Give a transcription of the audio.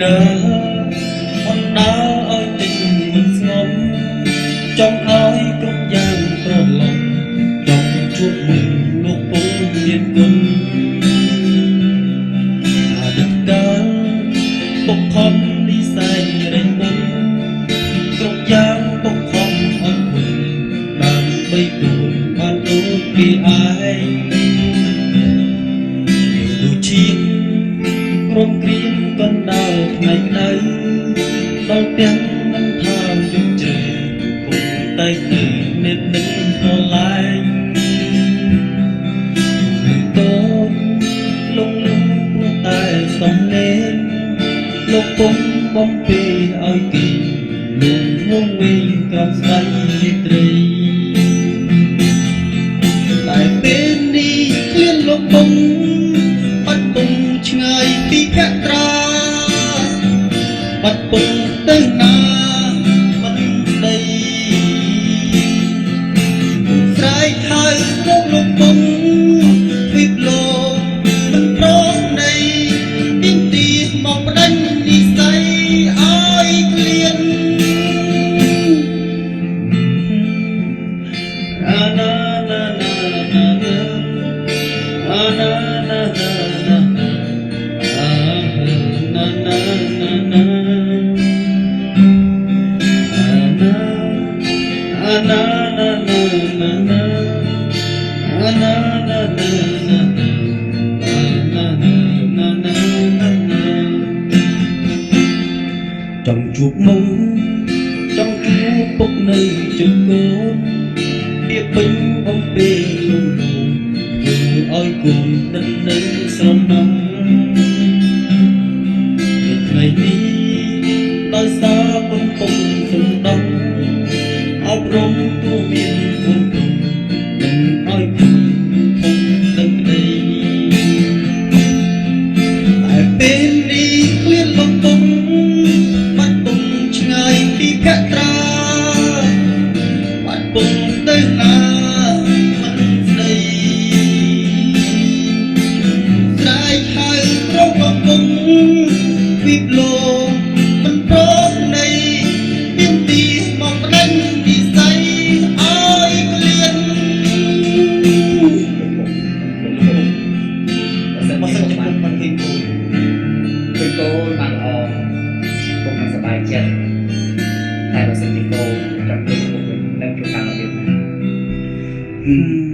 កើអំណើឲ្យទឹកមិនស្ងប់ចង់ឲ្យគ្រប់យ៉ាងត្រឡប់ចង់ជួបមុខលោកពុំមានគុណអតីតកាលបុកខំនិស័យរែងមុនគ្រប់យ៉ាងបុកខំអត់ធន់ដើម្បីទូនបានដូចគេឯងដូចជាក្រុមគ្រាមកណ្ដាលថ្ងៃក្តៅដល់ទាំងមិនថាទឹកជ្រៅពុំតែទៅនិតនឹកស្រឡាញ់នឹងតូនលងលំព្រោះតែសំលេងលោកពុំបំពេឲ្យគេលងវងវិញក្រោមស្បៃរាត្រីតែពេលនេះឃ្លានលោកពុំបាត់ពុំឆ្ងាយពីកត្រាបាត់ពុំទៅណាមិនស្ដីស្រែកហៅមកលោកពុំវិបលោកមិនប្រនៃទីនទីមកបដិញនិស័យឲ្យក្លៀនអាណាណាណាណាអាណាណាណាចង់ជួបមុំចង់ជួបពុកនៅជើងកូនពាក្យពេញបំពេលំលងធ្វើឲ្យកូនដិតនៅស្រណំថ្ងៃនេះដោយសារពុំពុំសំដងអប់រំទូមានគុណគុំមិនឲ្យគុំធំដឹងក្តីតែពេលនេះឃ្លានលោកពុំបាត់ពុំឆ្ងាយពីកត្រាបាត់ពុំទៅណាមិនស្ដីស្រែកហៅរកលោកពុំវិបលោកមិនប្រនៃមានទីមកបដិញនិស័យឲ្យក្លៀនបើសិនជាពុកមិនឃើញគូបានល្អពុកនឹងសប្បាយចិត្តតែបើសិនជាគូចង់ឃើញពុកវិញនឹងជួបតាមរបៀបណា